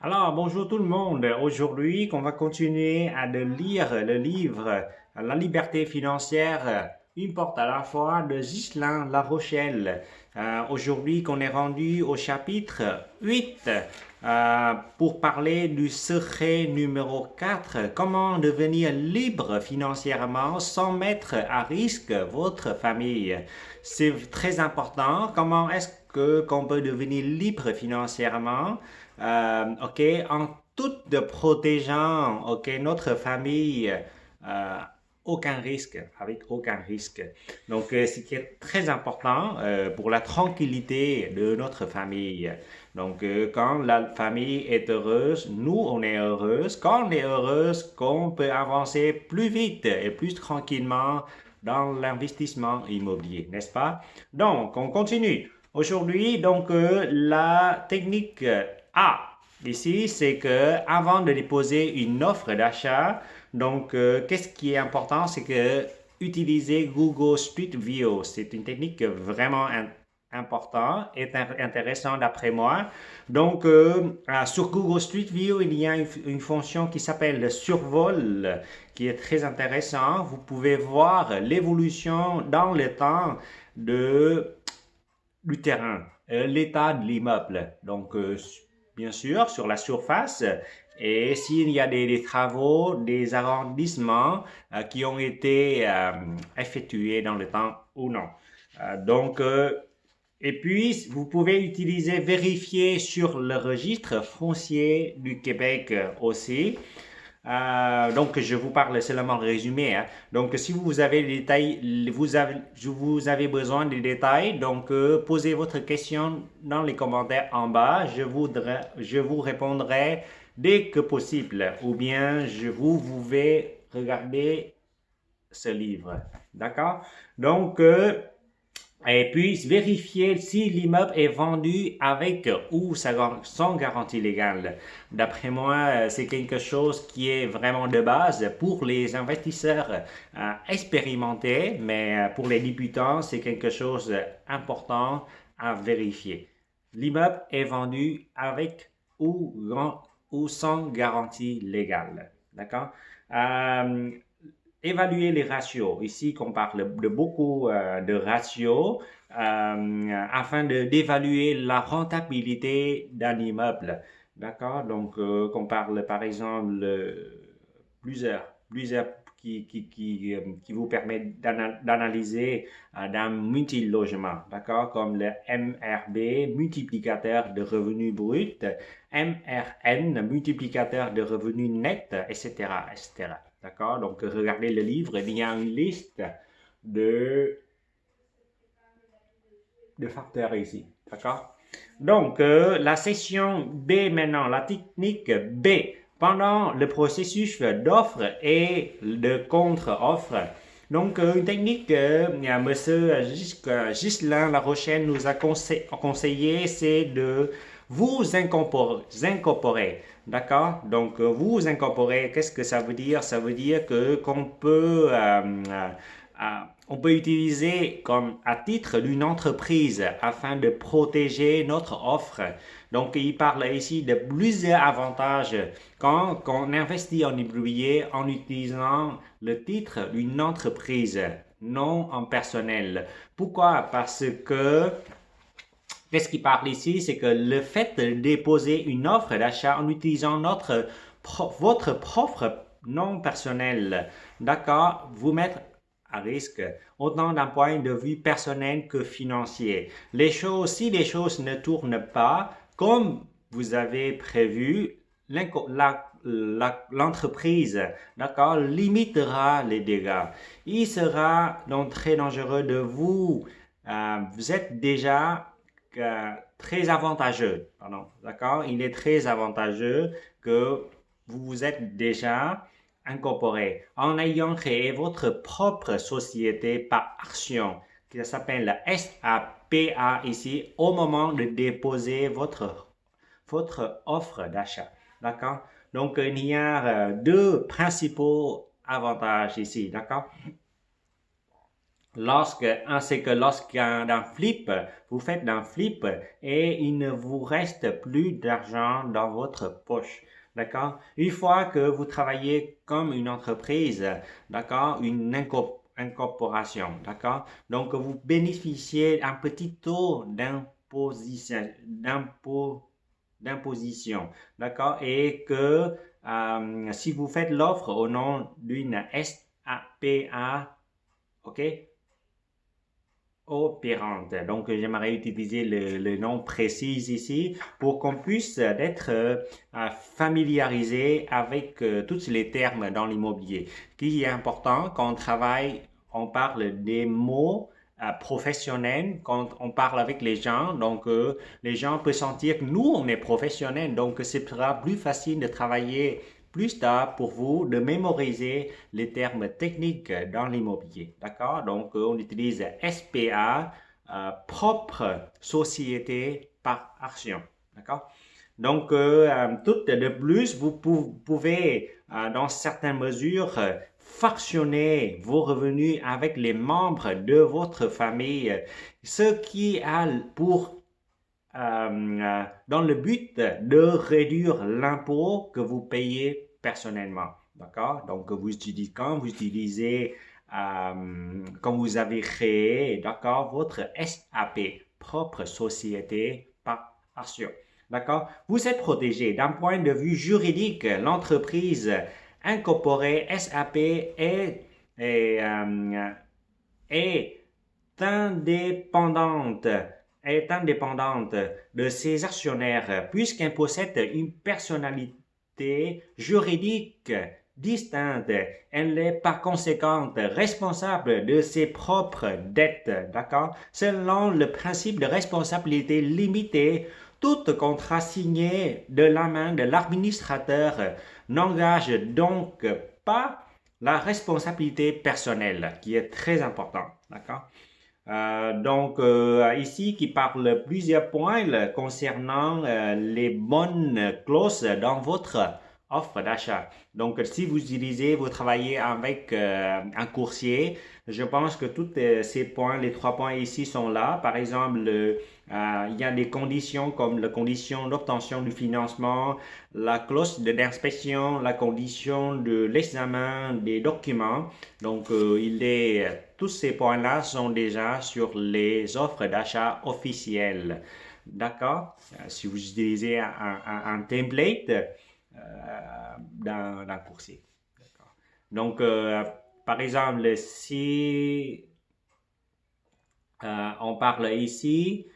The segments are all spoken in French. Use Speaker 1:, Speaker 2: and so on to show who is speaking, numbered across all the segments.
Speaker 1: Alors, bonjour tout le monde. Aujourd'hui, on va continuer à de lire le livre La liberté financière, une porte à la fois de Ghislain La Rochelle. Aujourd'hui, qu'on est rendu au chapitre 8 pour parler du secret numéro 4, comment devenir libre financièrement sans mettre à risque votre famille. C'est très important. Comment est-ce que qu'on peut devenir libre financièrement? OK, en tout de protégeant, OK, notre famille, euh, aucun risque, avec aucun risque. Donc, ce qui est très important pour la tranquillité de notre famille. Donc, quand la famille est heureuse, nous, on est heureuse. Quand on est heureuse, qu'on peut avancer plus vite et plus tranquillement dans l'investissement immobilier, n'est-ce pas? Donc, on continue. Aujourd'hui, donc, la technique A, ici, c'est que avant de déposer une offre d'achat, donc, qu'est-ce qui est important, c'est que utiliser Google Street View, c'est une technique vraiment importante et intéressante d'après moi. Donc, sur Google Street View, il y a une fonction qui s'appelle le survol, qui est très intéressant. Vous pouvez voir l'évolution dans le temps de du terrain, l'état de l'immeuble. Donc, bien sûr, sur la surface, et s'il y a des travaux, des arrondissements qui ont été effectués dans le temps ou non. Donc, et puis, vous pouvez utiliser vérifier sur le registre foncier du Québec aussi. Donc, je vous parle seulement le résumé, hein. Donc, si vous avez des détails, vous avez besoin des détails, donc posez votre question dans les commentaires en bas. Je vous répondrai dès que possible. Ou bien, vous pouvez regarder ce livre. D'accord? Donc, et puis vérifier si l'immeuble est vendu avec ou sans garantie légale. D'après moi, c'est quelque chose qui est vraiment de base pour les investisseurs expérimentés, mais pour les débutants, c'est quelque chose d'important à vérifier. L'immeuble est vendu avec ou, ou sans garantie légale. D'accord? Euh, Évaluer les ratios. Ici, qu'on parle de beaucoup de ratios afin d'évaluer la rentabilité d'un immeuble. D'accord? Donc, qu'on parle par exemple plusieurs qui vous permettent d'analyser d'un multilogement, d'accord? Comme le MRB, multiplicateur de revenus bruts, MRN, multiplicateur de revenus nets, etc., etc. D'accord? Donc, regardez le livre, il y a une liste de, de facteurs ici. D'accord? Donc, la session B maintenant, la technique B. Pendant le processus d'offre et de contre-offre, donc, une technique que M. Ghislain La Rochelle nous a conseillé, c'est de vous incorporer. D'accord? Donc, vous incorporer, qu'est-ce que ça veut dire? Ça veut dire que qu'on peut on peut utiliser comme à titre d'une entreprise afin de protéger notre offre. Donc, il parle ici de plusieurs avantages quand on investit en immobilier en utilisant le titre d'une entreprise, non en personnel. Pourquoi? Parce que qu'est-ce qu'il parle ici? C'est que le fait de déposer une offre d'achat en utilisant votre propre nom personnel, d'accord, vous mettre à risque, autant d'un point de vue personnel que financier. Si les choses ne tournent pas comme vous avez prévu, l'entreprise, d'accord, limitera les dégâts. Il sera donc très dangereux de vous êtes déjà très avantageux, pardon, d'accord? Il est très avantageux que vous vous êtes déjà incorporé en ayant créé votre propre société par action qui s'appelle la SAPA ici au moment de déposer votre offre d'achat. D'accord? Donc, il y a deux principaux avantages ici. D'accord? C'est que lorsqu'un flip, vous faites un flip et il ne vous reste plus d'argent dans votre poche. D'accord? Une fois que vous travaillez comme une entreprise, d'accord? Une incorporation, d'accord? Donc, vous bénéficiez d'un petit taux d'imposition, d'accord? Et que si vous faites l'offre au nom d'une SAPA, ok? Opérante. Donc, j'aimerais utiliser le nom précis ici pour qu'on puisse être familiarisé avec tous les termes dans l'immobilier. Ce qui est important quand on travaille, on parle des mots professionnels quand on parle avec les gens. Donc, les gens peuvent sentir que nous, on est professionnels. Donc, ce sera plus facile de travailler plus tard pour vous de mémoriser les termes techniques dans l'immobilier. D'accord? Donc, on utilise SPA, propre société par action. D'accord? Donc, tout de plus, vous pouvez, dans certaines mesures, fractionner vos revenus avec les membres de votre famille, ce qui a dans le but de réduire l'impôt que vous payez personnellement. D'accord? Donc, quand vous utilisez, quand vous avez créé, d'accord, votre SAP, propre société par action. D'accord? Vous êtes protégé. D'un point de vue juridique, l'entreprise incorporée SAP est indépendante de ses actionnaires puisqu'elle possède une personnalité juridique distincte. Elle est par conséquent responsable de ses propres dettes. D'accord? Selon le principe de responsabilité limitée, tout contrat signé de la main de l'administrateur n'engage donc pas la responsabilité personnelle, qui est très important. D'accord? Donc, ici, qui parle plusieurs points concernant les bonnes clauses dans votre offre d'achat. Donc, si vous vous travaillez avec un courtier, je pense que tous ces points, les 3 points ici sont là. Par exemple, il y a des conditions comme la condition d'obtention du financement, la clause d'inspection, la condition de l'examen des documents. Donc, tous ces points-là sont déjà sur les offres d'achat officielles. D'accord? Si vous utilisez un template d'un coursier. D'accord. Donc, par exemple, si on parle ici,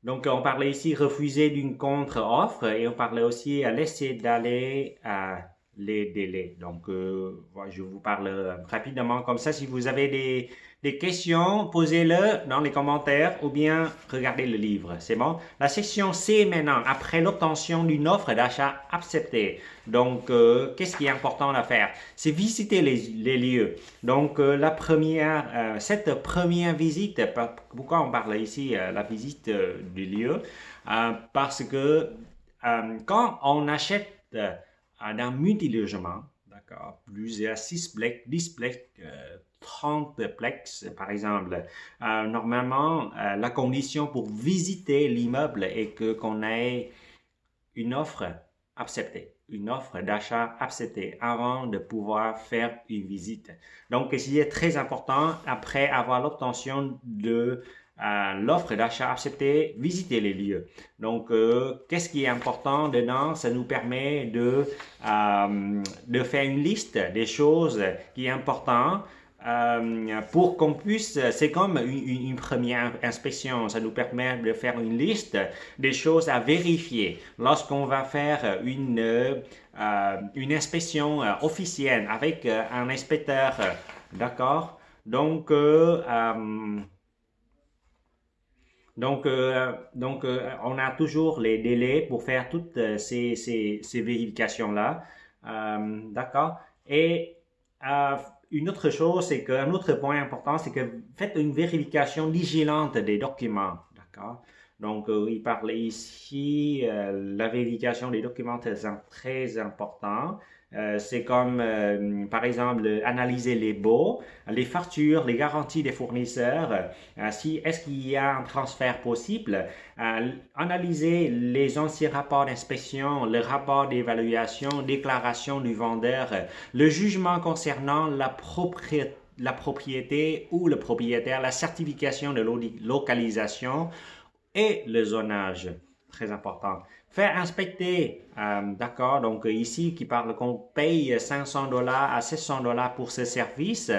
Speaker 1: donc on parlait ici refuser d'une contre-offre et on parlait aussi laisser d'aller les délais. Donc, je vous parle rapidement comme ça. Si vous avez des questions, posez-le dans les commentaires ou bien regardez le livre. C'est bon? La section C maintenant, après l'obtention d'une offre d'achat acceptée. Donc, qu'est-ce qui est important à faire? C'est visiter les lieux. Donc, cette première visite, pourquoi on parle ici la visite du lieu? Parce que quand on achète dans multi-logement, d'accord, plusieurs 6 plex, 10 plex, 30 plex, par exemple, normalement, la condition pour visiter l'immeuble est qu'on ait une offre acceptée, une offre d'achat acceptée avant de pouvoir faire une visite. Donc, ce qui est très important, après avoir l'obtention de l'offre d'achat acceptée, visiter les lieux. Donc, qu'est-ce qui est important dedans? Ça nous permet de faire une liste des choses qui sont importantes pour qu'on puisse, c'est comme une première inspection, ça nous permet de faire une liste des choses à vérifier lorsqu'on va faire une inspection officielle avec un inspecteur, d'accord? Donc, on a toujours les délais pour faire toutes ces vérifications-là, d'accord? Et une autre chose, un autre point important, c'est que faites une vérification vigilante des documents, d'accord? Donc, il parle ici, la vérification des documents est très important. C'est comme, par exemple, analyser les baux, les factures, les garanties des fournisseurs, si est-ce qu'il y a un transfert possible, analyser les anciens rapports d'inspection, le rapport d'évaluation, déclaration du vendeur, le jugement concernant la propriété ou le propriétaire, la certification de localisation et le zonage. Très important. Faire inspecter, d'accord, donc ici qui parle qu'on paye 500 $ à 700 $ pour ce service.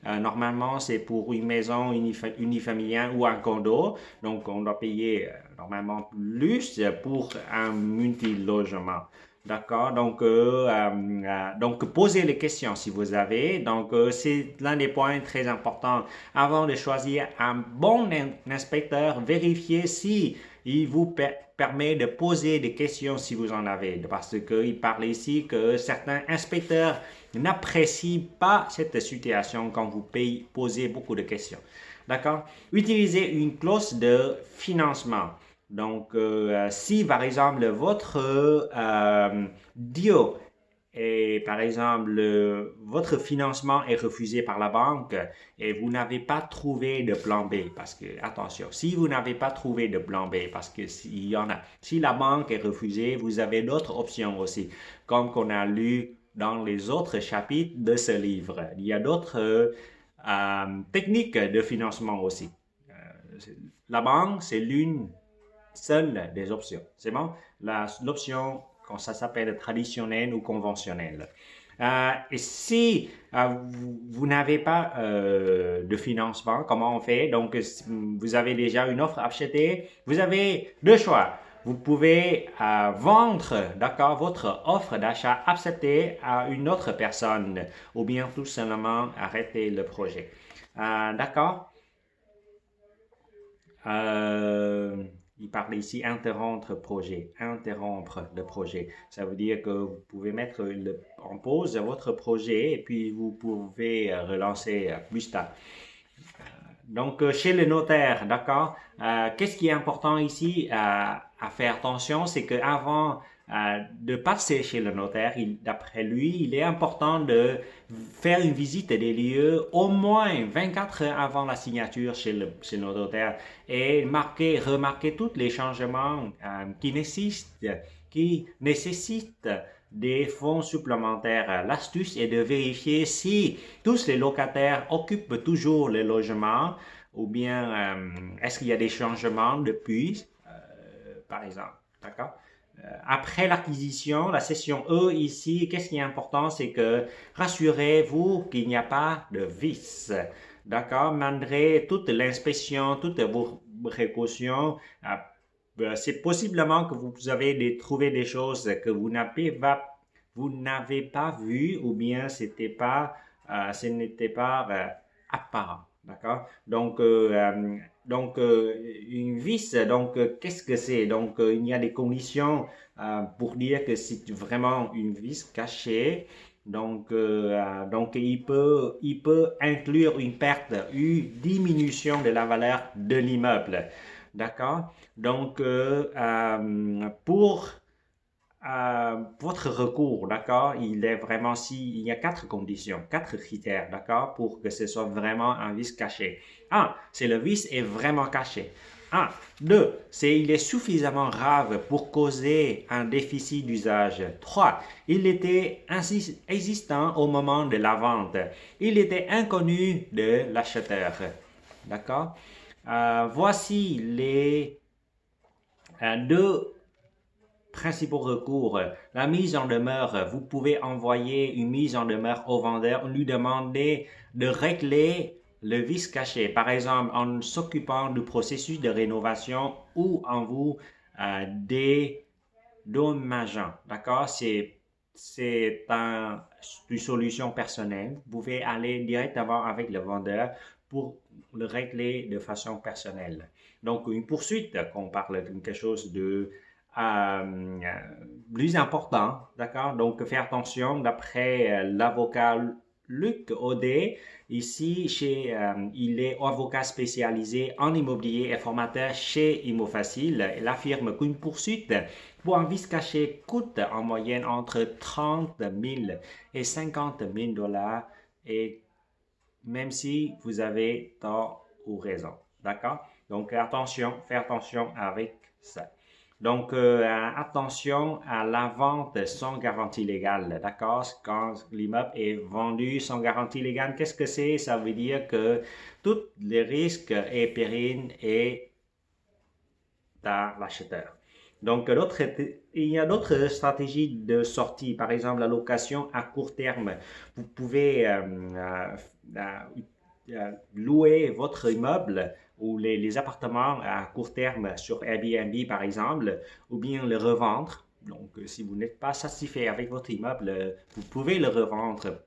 Speaker 1: Normalement, c'est pour une maison unifamiliale ou un condo. Donc, on doit payer normalement plus pour un multilogement. D'accord, donc posez les questions si vous avez. Donc, c'est l'un des points très importants. Avant de choisir un bon inspecteur, vérifiez si il vous permet de poser des questions si vous en avez. Parce qu'il parle ici que certains inspecteurs n'apprécient pas cette situation quand vous posez beaucoup de questions. D'accord? Utilisez une clause de financement. Donc, si par exemple votre deal et par exemple votre financement est refusé par la banque et vous n'avez pas trouvé de plan B, parce que attention, si vous n'avez pas trouvé de plan B, parce que s'il y en a, si la banque est refusée, vous avez d'autres options aussi, comme qu'on a lu dans les autres chapitres de ce livre. Il y a d'autres techniques de financement aussi. La banque, c'est l'une seule des options. C'est bon? L'option, quand ça s'appelle traditionnelle ou conventionnelle. Et si vous n'avez pas de financement, comment on fait? Donc, vous avez déjà une offre achetée. Vous avez deux choix. Vous pouvez vendre, d'accord, votre offre d'achat acceptée à une autre personne ou bien tout simplement arrêter le projet. D'accord? Il parle ici interrompre le projet. Ça veut dire que vous pouvez mettre en pause votre projet et puis vous pouvez relancer plus tard. Donc, chez le notaire, d'accord? Qu'est-ce qui est important ici à faire attention, c'est qu'avant de passer chez le notaire, d'après lui, il est important de faire une visite des lieux au moins 24 heures avant la signature chez le notaire et remarquer tous les changements qui nécessitent des fonds supplémentaires. L'astuce est de vérifier si tous les locataires occupent toujours le logement ou bien est-ce qu'il y a des changements depuis, par exemple. D'accord? Après l'acquisition, la session E ici, qu'est-ce qui est important, c'est que rassurez-vous qu'il n'y a pas de vice. D'accord? Malgré toute l'inspection, toutes vos précautions, c'est possiblement que vous avez trouvé des choses que vous n'avez pas vues ou bien ce n'était pas apparent. D'accord? Donc, une vis, qu'est-ce que c'est? Donc, il y a des conditions pour dire que c'est vraiment une vis cachée. Donc, il peut inclure une perte, une diminution de la valeur de l'immeuble. D'accord? Donc, pour votre recours, d'accord, il y a 4 conditions, 4 critères, d'accord, pour que ce soit vraiment un vice caché. 1, c'est le vice est vraiment caché. 1. 2, il est suffisamment grave pour causer un déficit d'usage. 3, il était existant au moment de la vente. Il était inconnu de l'acheteur. D'accord? Voici les deux principaux recours. La mise en demeure. Vous pouvez envoyer une mise en demeure au vendeur, lui demander de régler le vice caché. Par exemple, en s'occupant du processus de rénovation ou en vous dédommageant. D'accord? C'est une solution personnelle. Vous pouvez aller directement avec le vendeur pour le régler de façon personnelle. Donc, une poursuite, qu'on parle de quelque chose de plus important, d'accord? Donc, faire attention, d'après l'avocat Luc Audet. Ici, il est avocat spécialisé en immobilier et formateur chez ImmoFacile. Il affirme qu'une poursuite pour un vice caché coûte en moyenne entre 30 000 et 50 000 dollars, et même si vous avez tort ou raison. D'accord? Donc, attention, faites attention avec ça. Donc, attention à la vente sans garantie légale, d'accord? Quand l'immeuble est vendu sans garantie légale, qu'est-ce que c'est? Ça veut dire que tous les risques et périls est à l'acheteur. Donc, il y a d'autres stratégies de sortie, par exemple la location à court terme. Vous pouvez louer votre immeuble ou les appartements à court terme sur Airbnb, par exemple, ou bien le revendre. Donc, si vous n'êtes pas satisfait avec votre immeuble, vous pouvez le revendre.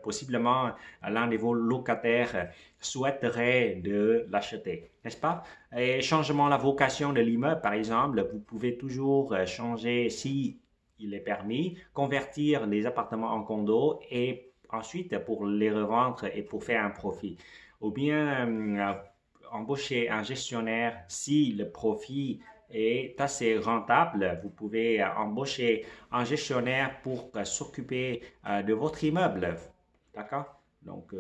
Speaker 1: Possiblement, l'un de vos locataires souhaiterait de l'acheter, n'est-ce pas? Et changement la vocation de l'immeuble, par exemple, vous pouvez toujours changer, si il est permis, convertir les appartements en condos et ensuite pour les revendre et pour faire un profit. Ou bien embaucher un gestionnaire si le profit est assez rentable. Vous pouvez embaucher un gestionnaire pour s'occuper de votre immeuble. D'accord? Donc,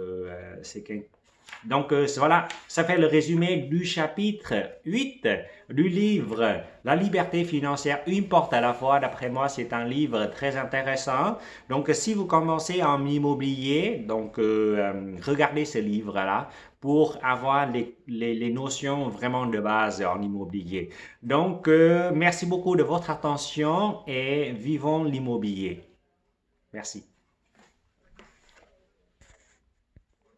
Speaker 1: voilà, ça fait le résumé du chapitre 8 du livre La liberté financière, une porte à la fois. D'après moi, c'est un livre très intéressant. Donc, si vous commencez en immobilier, donc regardez ce livre-là pour avoir les notions vraiment de base en immobilier. Donc, merci beaucoup de votre attention et vivons l'immobilier. Merci.